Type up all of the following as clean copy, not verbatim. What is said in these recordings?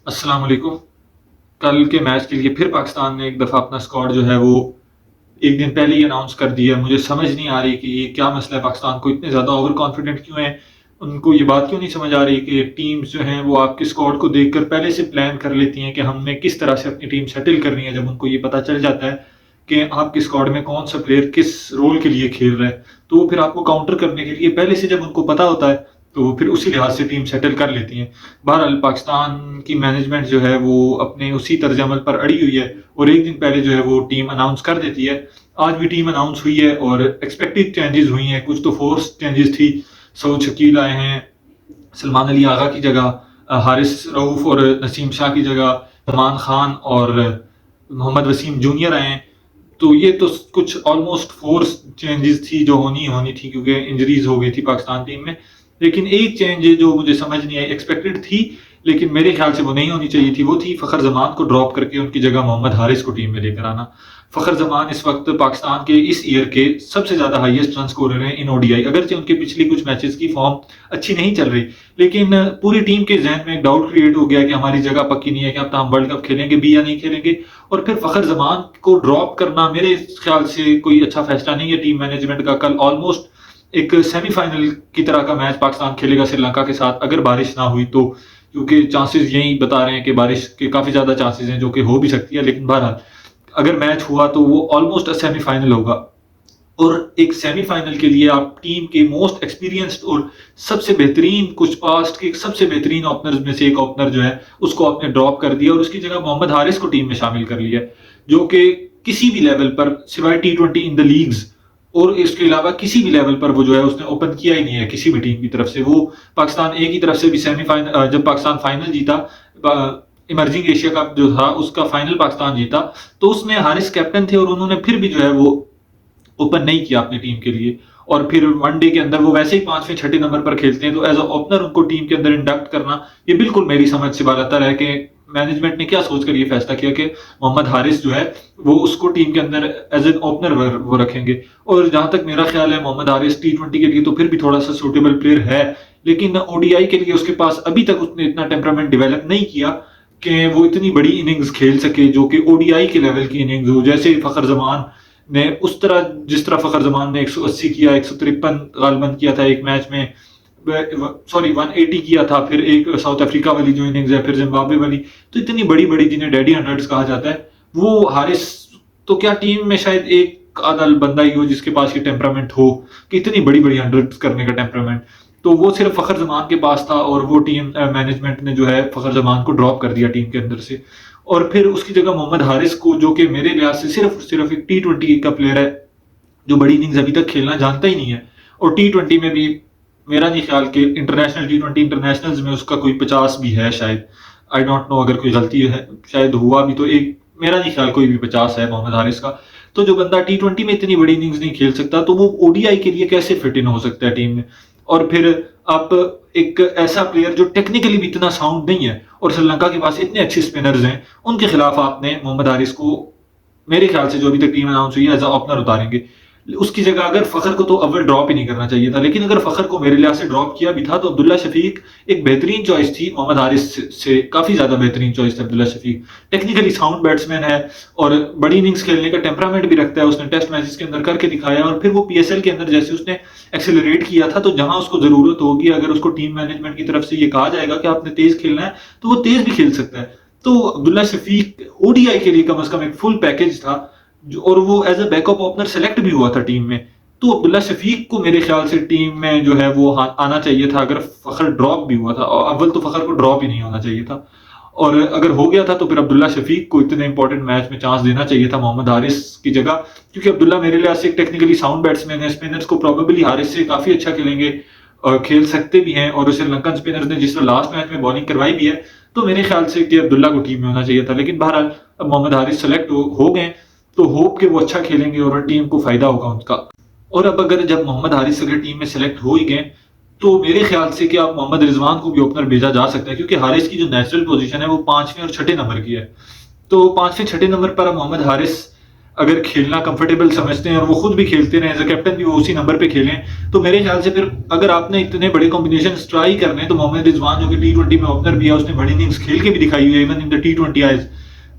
अस्सलाम वालेकुम। कल के मैच के लिए फिर पाकिस्तान ने एक दफ़ा अपना स्क्वाड जो है वो एक दिन पहले ही अनाउंस कर दिया। मुझे समझ नहीं आ रही कि ये क्या मसला है, पाकिस्तान को इतने ज़्यादा ओवर कॉन्फिडेंट क्यों है? उनको ये बात क्यों नहीं समझ आ रही कि टीम्स जो हैं वो आपके स्क्वाड को देखकर पहले से प्लान कर लेती हैं कि हमने किस तरह से अपनी टीम सेटल करनी है। जब उनको ये पता चल जाता है कि आपके स्क्वाड में कौन-सा प्लेयर किस रोल के लिए खेल रहा है, तो वो फिर आपको काउंटर करने के लिए पहले से जब उनको पता होता है, तो फिर उसी लिहाज से टीम सेटल कर लेती हैं। बहरहाल पाकिस्तान की मैनेजमेंट जो है वो अपने उसी तर्ज अमल पर अड़ी हुई है और एक दिन पहले जो है वो टीम अनाउंस कर देती है। आज भी टीम अनाउंस हुई है और एक्सपेक्टेड चेंजेस हुई हैं, कुछ तो फोर्स चेंजेस थी। सऊद शकील आए हैं सलमान अली आगा की जगह, हारिस रऊफ और नसीम शाह की जगह सलमान खान और मोहम्मद वसीम जूनियर आए हैं। तो ये तो कुछ ऑलमोस्ट फोर्स चेंजेस थी जो होनी होनी थी, क्योंकि इंजरीज हो गई थी पाकिस्तान टीम में। लेकिन एक चेंज है जो मुझे समझ नहीं आई, एक्सपेक्टेड थी लेकिन मेरे ख्याल से वो नहीं होनी चाहिए थी, वो थी फ़खर जमान को ड्रॉप करके उनकी जगह मोहम्मद हारिस को टीम में लेकर आना। फ़खर जमान इस वक्त पाकिस्तान के इस ईयर के सबसे ज़्यादा हाईएस्ट रन स्कोरर हैं इन ओडीआई। अगरचे उनके पिछली कुछ मैचेस की फॉर्म अच्छी नहीं चल रही, लेकिन पूरी टीम के जहन में एक डाउट क्रिएट हो गया कि हमारी जगह पक्की नहीं है कि अब हम वर्ल्ड कप खेलेंगे भी या नहीं खेलेंगे। और फिर फ़खर जमान को ड्रॉप करना मेरे ख्याल से कोई अच्छा फैसला नहीं है टीम मैनेजमेंट का। कल ऑलमोस्ट एक सेमीफाइनल की तरह का मैच पाकिस्तान खेलेगा श्रीलंका के साथ, अगर बारिश ना हुई तो, क्योंकि चांसेस यही बता रहे हैं कि बारिश के काफ़ी ज़्यादा चांसेस हैं, जो कि हो भी सकती है। लेकिन बहरहाल अगर मैच हुआ तो वो ऑलमोस्ट सेमीफाइनल होगा और एक सेमीफाइनल के लिए आप टीम के मोस्ट एक्सपीरियंस्ड और सबसे बेहतरीन, कुछ पास्ट के सबसे बेहतरीन ओपनर्स में से एक ओपनर जो है उसको आपने ड्रॉप कर दिया और उसकी जगह मोहम्मद हारिस को टीम में शामिल कर लिया, जो कि किसी भी लेवल पर सिवाय T20 इन द लीग्स और इसके अलावा किसी भी लेवल पर वो जो है उसने ओपन किया ही नहीं है किसी भी टीम की तरफ से। वो पाकिस्तान ए की तरफ से भी सेमीफाइनल, जब पाकिस्तान फाइनल जीता, इमर्जिंग एशिया कप जो था उसका फाइनल पाकिस्तान जीता, तो उसमें हारिस कैप्टन थे और उन्होंने फिर भी जो है वो ओपन नहीं किया अपनी टीम के लिए। और फिर वनडे के अंदर वो वैसे ही पांचवें छठे नंबर पर खेलते हैं, तो एज अ ओपनर उनको टीम के अंदर इंडक्ट करना ये बिल्कुल मेरी समझ से बाहर है कि मैनेजमेंट ने क्या सोचकर ये फैसला किया कि मोहम्मद हारिस जो है वो उसको टीम के अंदर एज एन ओपनर वो रखेंगे। और जहां तक मेरा ख्याल है मोहम्मद हारिस T20 के लिए तो फिर भी थोड़ा सा सूटेबल प्लेयर है, लेकिन ओडीआई के लिए उसके पास अभी तक उसने इतना टेम्परामेंट डेवलप नहीं किया कि वो इतनी बड़ी इनिंग्स खेल सके जो कि ओडीआई के लेवल की इनिंग्स हो, जैसे फ़खर जमान ने उस तरह, जिस तरह फ़खर जमान ने 180 किया, 153 गालबन किया था एक मैच में, सॉरी 180 किया था, फिर एक साउथ अफ्रीका वाली जो इनिंग्स है, फिर जिम्बाब्वे वाली, तो इतनी बड़ी बड़ी जिन्हें डैडी हंड्रेड्स कहा जाता है, वो हारिस तो क्या टीम में शायद एक आधा बंदा ही हो जिसके पास ये टेम्परामेंट हो कि इतनी बड़ी बड़ी हंड्रेड्स करने का टेम्परामेंट, तो वो सिर्फ फ़खर जमान के पास था और वो टीम मैनेजमेंट ने जो है फ़खर जमान को ड्रॉप कर दिया टीम के अंदर से। और फिर उसकी जगह मोहम्मद हारिस को, जो कि मेरे लिहाज से सिर्फ एक T20 का प्लेयर है जो बड़ी इनिंग्स अभी तक खेलना जानता ही नहीं है, और T20 में भी मेरा नहीं ख्याल कि इंटरनेशनल T20 इंटरनेशनल्स में उसका कोई 50 भी है शायद, आई डोंट नो, अगर कोई गलती है शायद हुआ भी तो, एक मेरा नहीं ख्याल कोई भी 50 है मोहम्मद हारिस का। तो जो बंदा T20 में इतनी बड़ी इनिंग्स नहीं खेल सकता, तो वो ओडीआई के लिए कैसे फिट इन हो सकता है टीम में? और फिर आप एक ऐसा प्लेयर जो टेक्निकली भी इतना साउंड नहीं है और श्रीलंका के पास इतने अच्छे स्पिनर्स हैं, उनके खिलाफ आपने मोहम्मद हारिस को, मेरे ख्याल से जो अभी तक टीम अनाउंस हुई है, एज अ ओपनर उतारेंगे। उसकी जगह अगर फ़खर को तो अव्वल ड्रॉप ही नहीं करना चाहिए था, लेकिन अगर फ़खर को मेरे लिहाज से ड्रॉप किया भी था तो अब्दुल्ला शफीक एक बेहतरीन चॉइस थी मोहम्मद हारिस से काफ़ी ज़्यादा बेहतरीन चॉइस थी। Abdullah Shafique technically sound batsman है और बड़ी इनिंग्स खेलने का टेम्परामेंट भी रखता है, उसने टेस्ट मैचेस के अंदर करके दिखाया। और फिर वो पीएसएल के अंदर जैसे उसने एक्सेलरेट किया था, तो जहां उसको ज़रूरत होगी, अगर उसको टीम मैनेजमेंट की तरफ से ये कहा जाएगा कि आपने तेज़ खेलना है, तो वो तेज़ भी खेल सकता है। तो अब्दुल्ला शफीक ओडीआई के लिए कम से कम एक फुल पैकेज था, और वो as a backup opener select भी हुआ था टीम में। तो अब्दुल्ला शफीक को मेरे ख्याल से टीम में जो है वो आना चाहिए था, अगर फ़खर ड्रॉप भी हुआ था। और अव्वल तो फ़खर को ड्रॉप ही नहीं होना चाहिए था, और अगर हो गया था तो फिर अब्दुल्ला शफीक को इतने इंपॉर्टेंट मैच में चांस देना चाहिए था मोहम्मद हारिस की जगह, क्योंकि अब्दुल्ला मेरे लिहाज से एक टेक्निकली साउंड बैट्समैन है। स्पिनर्स को प्रोबेबली हारिस से काफी अच्छा खेलेंगे और खेल सकते भी हैं, और श्रीलंकन स्पिनर्स ने जिस तरह लास्ट मैच में बॉलिंग करवाई भी है, तो मेरे ख्याल से कि अब्दुल्ला को टीम में होना चाहिए था। लेकिन बहरहाल अब मोहम्मद हारिस सेलेक्ट हो गए, तो होप के वो अच्छा खेलेंगे और टीम को फायदा होगा उनका। और अब अगर जब मोहम्मद हारिस अगर टीम में सेलेक्ट हो ही गए, तो मेरे ख्याल से कि आप मोहम्मद रिजवान को भी ओपनर भेजा जा सकता है, क्योंकि हारिस की जो नेचुरल पोजीशन है वो पांचवें और छठे नंबर की है। तो पांचवें छठे नंबर पर अब मोहम्मद हारिस अगर खेलना कंफर्टेबल समझते हैं और वो खुद भी खेलते रहे, एज अ कैप्टन भी वो उसी नंबर पे खेलें, तो मेरे ख्याल से फिर अगर आपने इतने बड़े कॉम्बिनेशन ट्राई करने हैं, तो मोहम्मद रिजवान जो कि T20 में ओपनर भी है, उसने बड़ी इनिंग्स खेल के भी दिखाई हुई है even in the T20 eyes,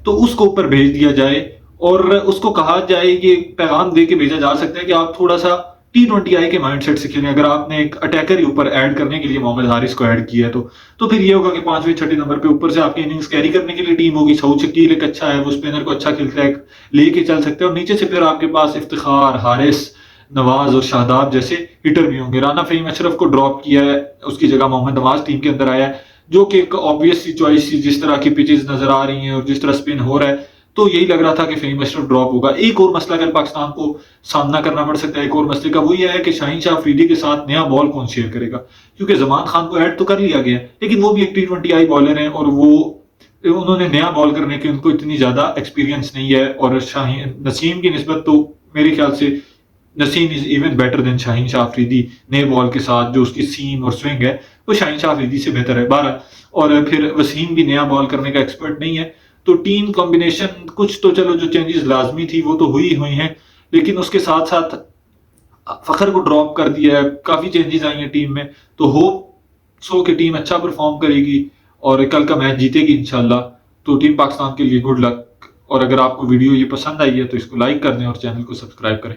तो उसको ऊपर भेज दिया जाए और उसको कहा जाए, ये पैगाम दे के भेजा जा सकता है कि आप थोड़ा सा T20 के माइंडसेट से खेलें। अगर आपने एक अटैकर ही ऊपर ऐड करने के लिए मोहम्मद हारिस को ऐड किया है, तो फिर ये होगा कि पांचवें छठे नंबर पे ऊपर से आपकी इनिंग्स कैरी करने के लिए टीम होगी। सऊद शकील एक अच्छा है, वो स्पिनर को अच्छा खेलता है, लेके चल सकते हैं, और नीचे से फिर आपके पास इफ्तिखार, हारिस, नवाज और शादाब जैसे हिटर भी होंगे। राना फहीम अशरफ को ड्रॉप किया है, उसकी जगह मोहम्मद नवाज टीम के अंदर आया है, जो कि एक ऑब्वियस सी चॉइस थी जिस तरह की पिचेस नजर आ रही हैं और जिस तरह स्पिन हो रहा है, तो यही लग रहा था कि फहीम अशरफ ड्रॉप होगा। एक और मसला अगर पाकिस्तान को सामना करना पड़ सकता है, एक और मसले का, वो ये है कि शाहीन शाह अफरीदी के साथ नया बॉल कौन शेयर करेगा, क्योंकि जमान खान को ऐड तो कर लिया गया है, लेकिन वो भी एक T20 बॉलर हैं और वो उन्होंने नया बॉल करने की उनको इतनी ज्यादा एक्सपीरियंस नहीं है। और शाहीन नसीम की निस्बत तो मेरे ख्याल से Naseem is even better than Shaheen Shah Afridi. नए बॉल के साथ जो उसकी सीम और स्विंग है वो शाहीन शाह अफरीदी से बेहतर है 12। और फिर वसीम भी नया बॉल करने का एक्सपर्ट नहीं है, तो टीम कॉम्बिनेशन कुछ तो चलो जो चेंजेस लाजमी थी वो तो हुई हुई हैं, लेकिन उसके साथ साथ फखर को ड्रॉप कर दिया है, काफी चेंजेस आई हैं टीम में, तो होप सो कि टीम अच्छा परफॉर्म करेगी और कल का मैच जीतेगी इंशाल्लाह। तो टीम पाकिस्तान के लिए गुड लक। और अगर आपको वीडियो ये पसंद आई है तो इसको लाइक कर दें और चैनल को सब्सक्राइब करें।